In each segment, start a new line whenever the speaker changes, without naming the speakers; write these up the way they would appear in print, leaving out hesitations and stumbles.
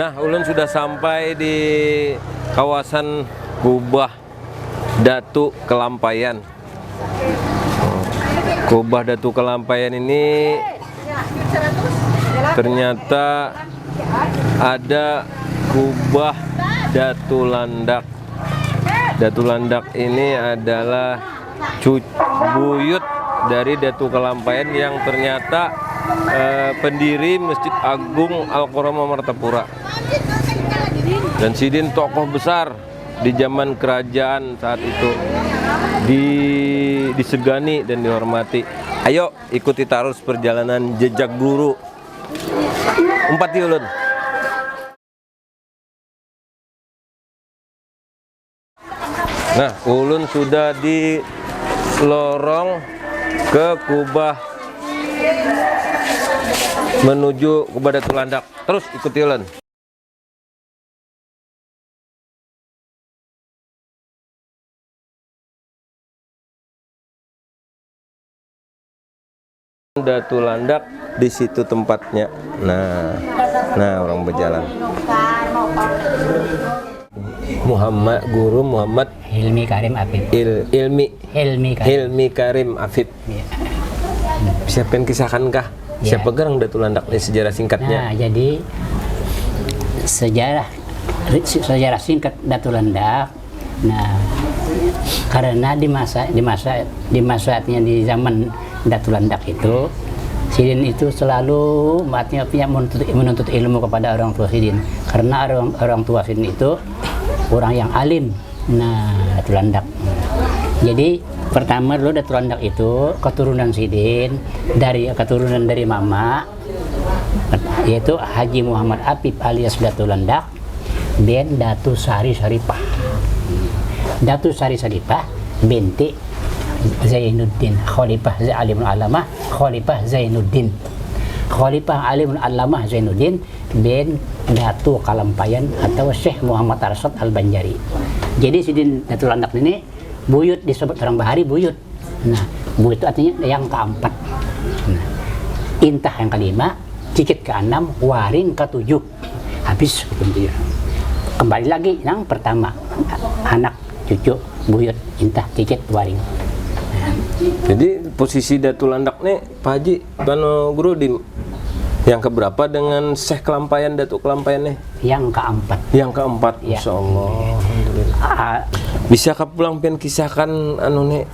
Nah, ulun sudah sampai di kawasan Kubah Datu Kelampayan. Kubah Datu Kelampayan ini ternyata ada kubah Datu Landak. Datu Landak ini adalah buyut dari Datu Kelampayan yang ternyata pendiri Masjid Agung Al-Koromah Martapura. Dan Sidin tokoh besar di zaman kerajaan saat itu, disegani dan dihormati. Ayo ikuti terus perjalanan jejak guru. Umpat ulun. Nah, ulun sudah di lorong ke Kubah menuju Kubah Datu Landak. Terus ikuti ulun. Datu Landak di situ tempatnya. Nah orang berjalan. Guru Muhammad
Hilmi Karim Afif.
Hilmi Karim Afif.
Ya.
Siapa yang kisahkankah?
Ya.
Siapa gerang Datu Landak ini sejarah singkatnya?
Nah, jadi sejarah singkat Datu Landak. Nah, karena di masanya di zaman Datu Landak itu, Sidin itu selalu menuntut ilmu kepada orang tua Sidin. Karena orang tua Sidin itu orang yang alim. Nah, Datu Landak. Jadi pertama dulu Datu Landak itu keturunan Sidin, keturunan dari mama, yaitu Haji Muhammad Afif alias Datu Landak bin Datu Sari Saripah. Datu Sari Saripah binti Zainuddin, Khalifah Alimul Alamah, Khalifah Zainuddin. Khalifah Alimul Alamah Zainuddin bin Datu Kelampayan atau Syekh Muhammad Arsyad Al-Banjari. Jadi Sidin Datu Landak ini buyut, disebut orang Bahari buyut. Nah, buyut itu artinya yang keempat. Nah, intah yang kelima, cicit keenam, waring ketujuh. Habis ketujuh. Kembali lagi yang pertama, anak, cucu, buyut, intah, cicit, waring.
Jadi posisi Datu Landak nih Pak Haji Guru di yang keberapa dengan Syekh Kelampayan, Datu Kelampayan nih?
Yang keempat.
Yang keempat,
ya.
Masya Allah. Alhamdulillah. Bisa pulang pengen kisahkan nih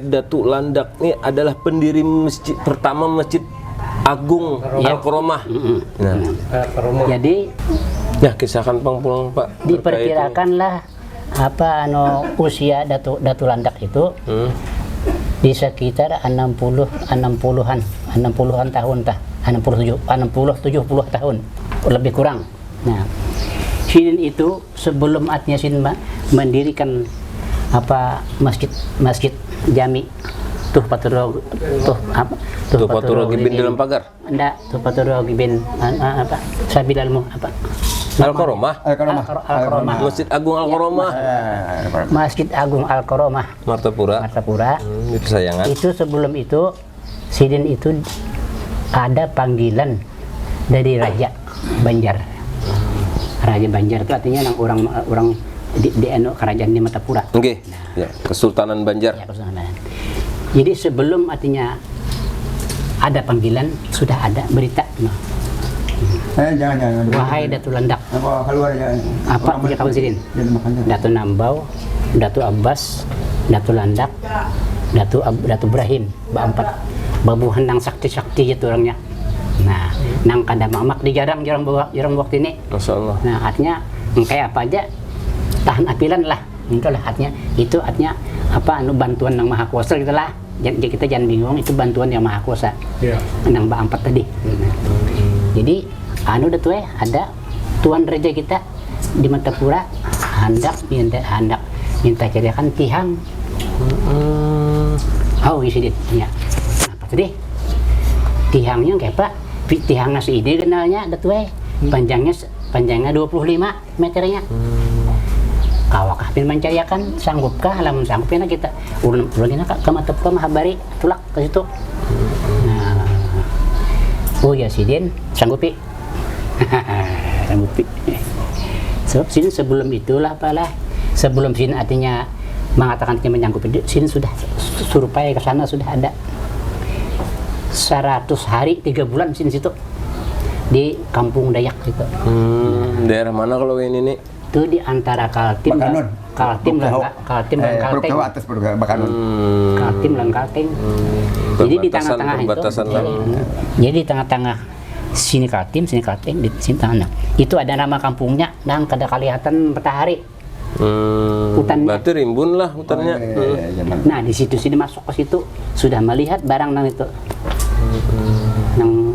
Datu Landak nih adalah pendiri pertama Masjid Agung Al-Koromah. Nah.
Jadi
kisahkan pulang Pak.
Diperkirakanlah usia Datu Landak itu di sekitar 60-an tahun 70 tahun lebih kurang. Nah, Sidin itu sebelum Sidin mendirikan masjid jami
Tuhfatul bin dalam pagar.
Enggak, Tuhfatul bin Sabilalmu
Al-Koromah. Masjid Agung Al-Koromah.
Masjid Agung Al-Koromah
Martapura. Itu sayangan.
Itu sebelum itu Sidin itu ada panggilan dari Raja Banjar. Raja Banjar itu artinya orang di kerajaan di Martapura.
Oke. Ya, Kesultanan Banjar.
Ya, Kesultanan. Jadi sebelum artinya ada panggilan sudah ada berita.
Jangan.
Wahai Datu Landak.
Keluar aja.
Apa punya kawan Sidin? Datu Nambau, Datu Abbas, Datu Landak, Datu Ibrahim, Baempat. Babuhan nang sakti-sakti itu orangnya. Nah, nang kada mamak di jarang waktu ini.
Masya Allah.
Nah, artinya kayak apa aja tahan apilan lah. Itulah artinya. Itu artinya bantuan nang Maha Kuasa gitu lah. Jadi kita jangan bingung, itu bantuan yang Maha Kuasa. Iya. Nang Baempat tadi. Jadi ada tuan raja kita di Martapura hendak minta carikan tihang. Isi dia. Apa tadi? Tihangnya kayak apa? Tihang nasi ide kenalnya panjangnya 25 meternya. Kawakah pin mencariakan sanggupkah lamun sanggupnya kita ulun ke Martapura mahabari tulak ke situ. Nah, ya Sidin sanggupi. rambut sebab sini sebelum itulah apalah, sebelum sini artinya mengatakan dia menyangkut sini sudah Surupaya ke sana sudah ada 100 hari 3 bulan sini situ di Kampung Dayak gitu.
Daerah mana kalau ini nih?
Itu di antara Kaltim dan Kaltim dan Kalteng.
atas Bakanun.
Kaltim dan Kalteng. Jadi di tengah-tengah itu. Jadi di tengah-tengah sini Kaltim, sini Kalteng, di sini tengah. Itu ada nama kampungnya dan kada kelihatan matahari. Hutannya.
Berarti rimbun lah hutannya.
Nah di situ sini masuk ke situ sudah melihat barang nang itu. Nang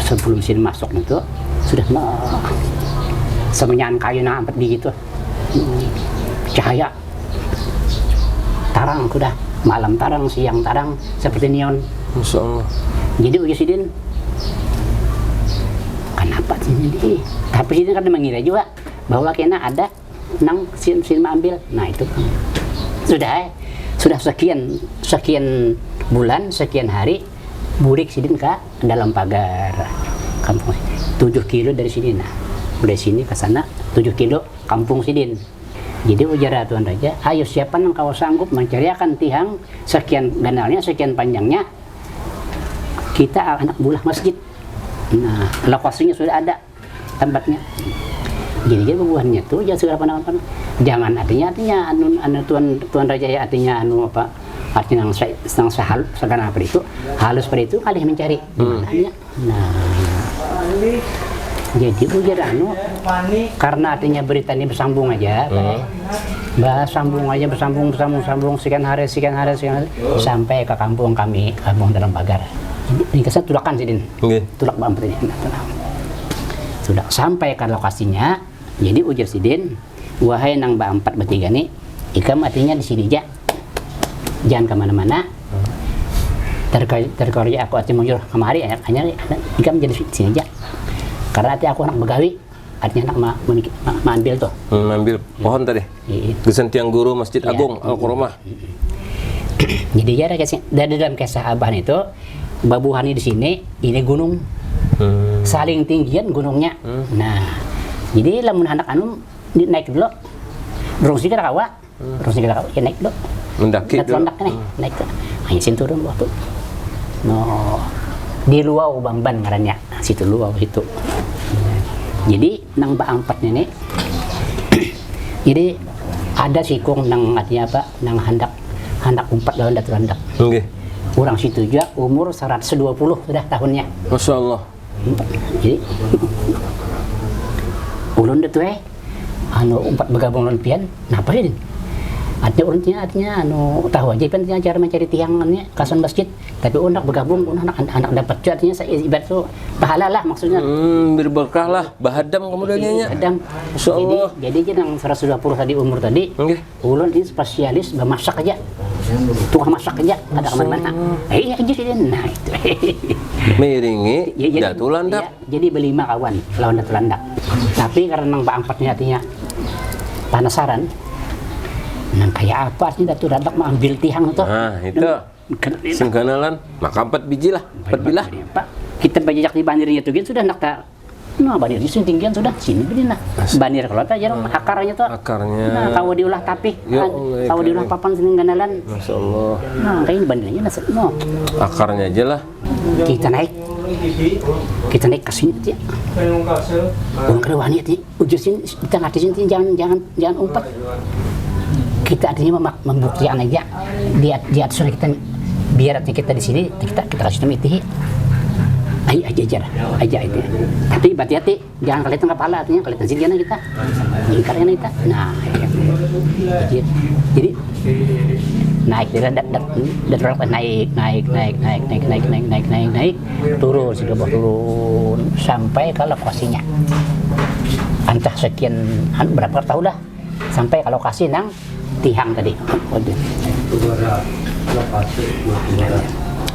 sebelum sini masuk itu sudah semenyan kayu nang empat begitu. Cahaya tarang sudah malam tarang siang tarang seperti neon.
Masya Allah.
Jadi Uji Sidin kenapa sini? Tapi Sidin kan mengira juga bahwa kena ada nang sin ambil. Nah itu sudah sekian bulan sekian hari burik Sidin ke dalam pagar kampung 7 kilo dari sini. Nah dari sini ke sana 7 kilo kampung Sidin. Jadi ujar Tuan Raja, ayo siapa yang kau sanggup mencariakan tiang sekian ganalnya sekian panjangnya, kita anak bulah masjid. Nah lokasinya sudah ada tempatnya. Jadi buahnya tuh ya segala pandangan. Jangan artinya Tuan Raja ya artinya apa? Artinya yang segala apa itu halus pada itu kalian mencari. Nah jadi ujar karena artinya berita ini bersambung aja, bersambung sekian hari sampai ke kampung kami, kampung dalam pagar. Ini kesan tulakan Sidin, tulak Mbak Ampet ini. Sudah sampai ke lokasinya, jadi ujar Sidin, wahai nang Mbak Ampet bertiga nih, ikam artinya di sini aja, jangan kemana-mana. Terkorja aku artinya mujur kemari, hanya ikam jadi sini aja. Karena aku anak begawi, artinya anak ambil tuh.
Ambil pohon tadi. Gesan tiang guru Masjid Agung Al-Quromah.
Jadi ya dari dalam kisah Abah itu, Babuhani di sini, ini gunung, saling tinggian gunungnya. Nah, jadi lamun anak anu naik dulu, berungsi kita kawa, ya naik dulu.
Mendaki dulu.
Naik ke, hanya sin turun waktu. No, di Luau Bamban ngarannya, situ Luau situ. Jadi nang Mbak Ampatnya nih, jadi ada sikung nang artinya apa, nang hendak umpat dalam datu landak. Orang situ juga umur 120 sudah tahunnya.
Masya Allah.
Jadi ulun datu anu umpat bergabung lawan pian, napa ini? Artinya tahu aja kan cara mencari tiangannya kasan masjid. Tapi unak bergabung, anak dapat artinya saya ibarat itu pahala lah maksudnya.
Berberkah lah, bahadam kemudiannya.
Bahadam. Jadi yang 120 tadi umur tadi, ulun ini spesialis memasak aja. Tukang masak aja, ada kemana-mana. Iya aja sih, nah itu.
Mengiringi Datu Landak.
Jadi berlima kawan lawan Datu Landak. Tapi karena Mbak Ampatnya artinya penasaran, nang kayak apa sih Datu Landak mengambil tiang itu?
Nah itu. Singkanalan, maka 4 biji lah, 4 bilah.
Pak, kita bajak di bandirnya tuh gitu sudah nak tak. Nah, bandir di sini tinggian sudah sini begini nah. Bandir kalau tak jarang akarnya tuh.
Akarnya.
Nah, kalau diolah tapi, kalau diolah papan Singkanalan.
Masya Allah.
Nah, kayak bandirnya nasi. No.
Akarnya aja lah.
Kita naik ke sini aja. Orang kerewani aja, ujusin kita nggak di sini jangan umpat. Kita artinya membuktikan aja di atas kita biar artinya kita di sini kita kasih nama itu aja itu. Tapi hati-hati jangan kelihatan kepala artinya kelihatan sini kita. Jadi karena kita. Nah, jadi naik naik turun sampai ke lokasinya. Entah sekian berapa tahun dah sampai ke lokasi nang tihang tadi.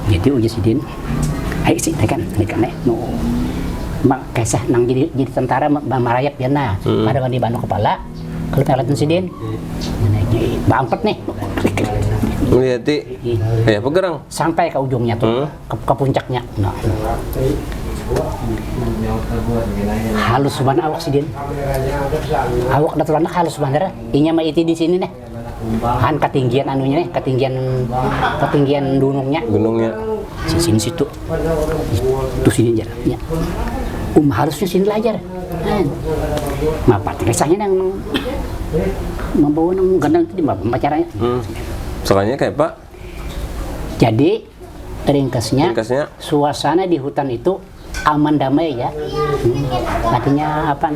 Jadi Uji Sidin, ayo sih naik. No, mak kisah nang jadi tentara merayak dia nah, pada di Bandung kepala, kalau ngeliatin Sidin, Bampet nih.
Melihat kayak pegerang
sampai ke ujungnya tuh, ke puncaknya. Nah, halus banget awak sidin. Awak Datuk Landak halus banget. Inya mah itu di sini nih. Han ketinggian anunya nih, ketinggian gunungnya.
Gunungnya.
Sini situ. Itu sini jaraknya. Halusnya sini belajar. Mapat kisahnya yang membawa nang gandang itu di pacaranya.
Soalnya kayak Pak.
Jadi ringkasnya, suasana di hutan itu aman damai ya. Artinya apa?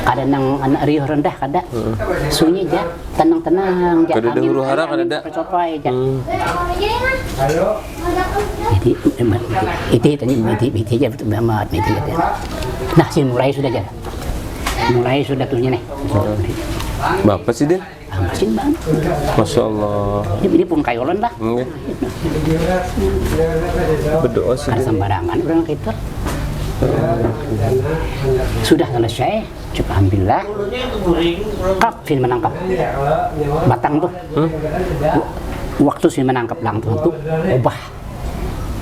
Ada nang anak riuh rendah kada. Sunyi aja, tenang-tenang.
Kada ada huru hara kada.
Percopai aja. Jadi itu aja betul banget itu. Nah, sih mulai sudah aja. Mulai sudah tuhnya nih.
Bapak sih Din?
Mesin bang.
Masya Allah.
Ini pun kayolan lah.
Berdoa sih Din.
Sembarangan orang kita. Sudah selesai, coba ambillah. Sin menangkap batang tuh. Waktu sin menangkap langsung tuh ubah.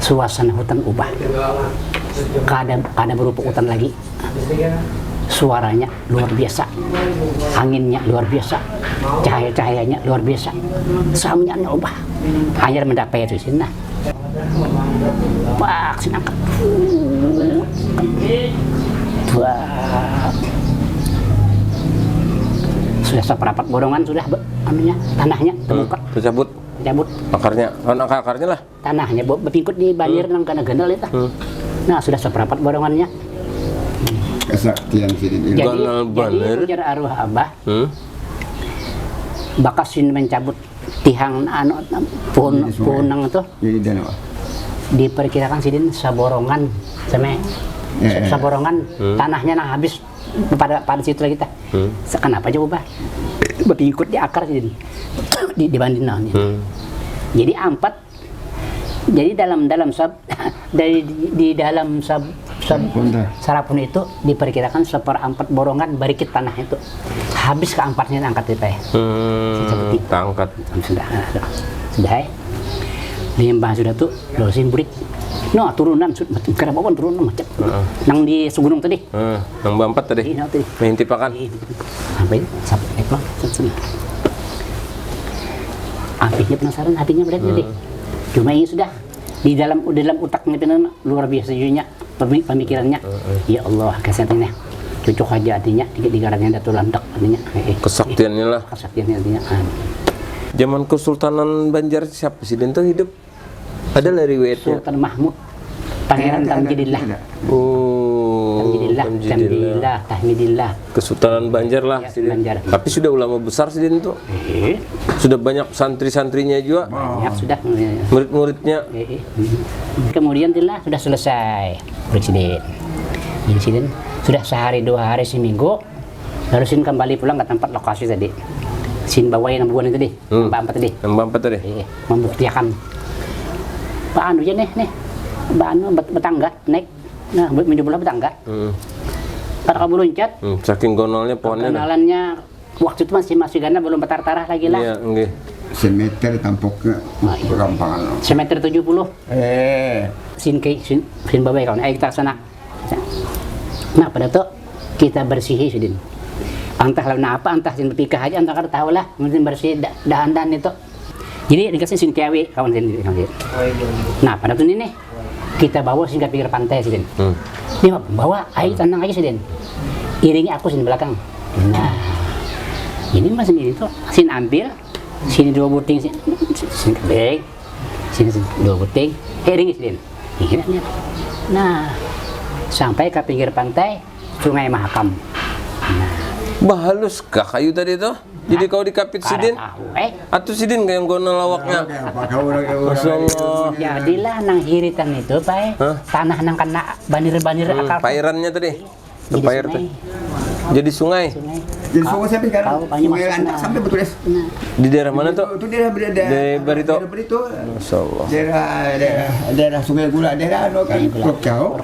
Suasana hutan ubah. Kada berupa hutan lagi. Suaranya luar biasa, anginnya luar biasa, cahaya-cahayanya luar biasa, saungnya ubah. Hanya mendapai itu sini. Pak, sinangkap. Sudah seperapat borongan sudah anunya, tanahnya terbuka.
Tercabut. Akarnya lah.
Tanahnya berpingkut di banjir nang kana-ganal itu. Nah, sudah seperapat borongannya.
Kesaktian sini.
Jadi ujar arwah Abah, bakasin mencabut tihang pohon nang itu.
Jadi dan apa?
Diperkirakan sidin saborongan saborongan tanahnya nang habis pada situ lagi kita. Kenapa aja ubah? Berpingkut di akar sidin dibanding nahnya. Jadi ampat. Jadi dalam sarapun itu diperkirakan 1/4 borongan barikit tanah itu habis ke ampatnya angkat itu ya.
Angkat.
Sudah. Limbah sudah tuh dosin burik. No turunan karena bawaan turunan macam. Nang di segunung tadi.
Nang Bampat tadi. Menghintipakan.
Sampai eklo. Apinya penasaran, hatinya berat jadi. Cuma ini sudah di dalam otaknya itu luar biasa junya pemikirannya. Ya Allah, kesehatannya cocok aja artinya digarannya Datuk Landak artinya.
Kesaktiannya lah.
Kesaktiannya artinya.
Zaman Kesultanan Banjar siapa presiden tuh hidup? Ada lah riwayatnya.
Sultan Mahmud, Pangeran Tamjidillah. Tahmidillah.
Kesultanan Banjar lah.
Ya, Banjar.
Tapi sudah ulama besar presiden tuh. Sudah banyak santri-santrinya juga.
Banyak sudah.
Murid-muridnya.
Kemudian sudah selesai presiden. Sudah sehari 2 hari seminggu. Lalu kembali pulang ke tempat lokasi tadi. Bawain yang buan itu tadi. Mbak 4 tadi. Membuktikan. Pak anu aja nih. Mbak anu betangga naik. Nah, menjumlah betangga. Pada kabur loncat.
Saking gonolnya pohonnya.
Kenalannya waktu itu masih gana belum betar-tarah lagi lah.
Iya, nggih.
Semeter tampoknya perampangan.
Semeter 70. Sin babai kawan. Ayo kita sana. Nah, pada itu kita bersihi sidin. Entah lawan apa, entah sin berpikah aja, entah kada tahu lah. Mungkin bersih dahan-dahan itu. Jadi dikasih sin kewe kawan sendiri. Nah, pada itu ini nih kita bawa sehingga pinggir pantai sidin. Dia bawa air tenang aja sidin. Iringi aku sin belakang. Nah, ini mas ini tuh sin ambil sini 2 buting sin kebek, sini 2 buting, iringi sidin. Nah, sampai ke pinggir pantai Sungai Mahakam. Nah,
bahalus kah kayu tadi tuh? Jadi kau dikapit sidin? Atau sidin kayak gonol lawaknya? Masya Allah.
Jadilah nang hiritan itu, Pak. Tanah nang kena banir-banir akar.
Pairannya tadi. Pair tadi. Jadi sungai.
Jadi sungai sampai sekarang. Sungai Landak sampai betul es.
Di daerah mana tuh?
Itu daerah
Di Barito.
Masya Allah. Daerah Sungai Gula, daerah Krok Cau.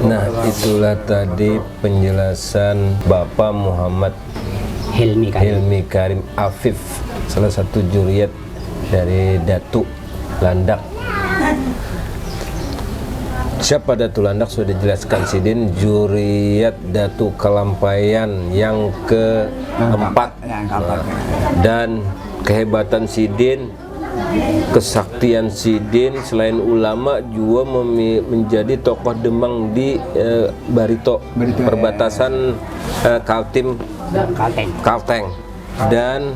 Nah, itulah tadi penjelasan Bapak Muhammad Hilmi Karim Afif, salah satu juriyat dari Datuk Landak. Siapa Datu Landak sudah dijelaskan Sidin, Juriyat Datu Kalampayan yang keempat. Dan kehebatan Sidin, kesaktian Sidin selain ulama juga menjadi tokoh Demang di Barito, perbatasan Kalteng. Dan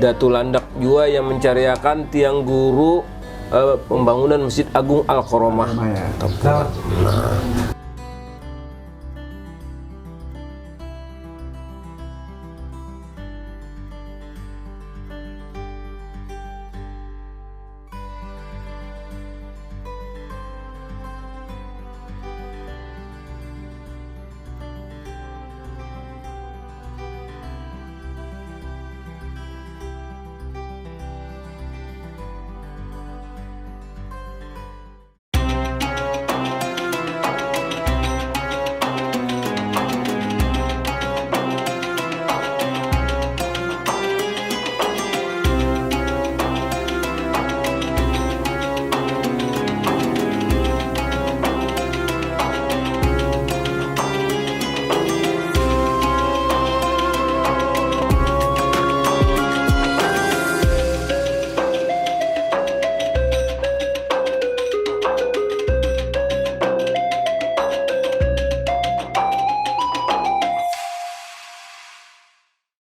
Datu Landak juga yang mencariakan tiang guru pembangunan Masjid Agung Al-Koromah.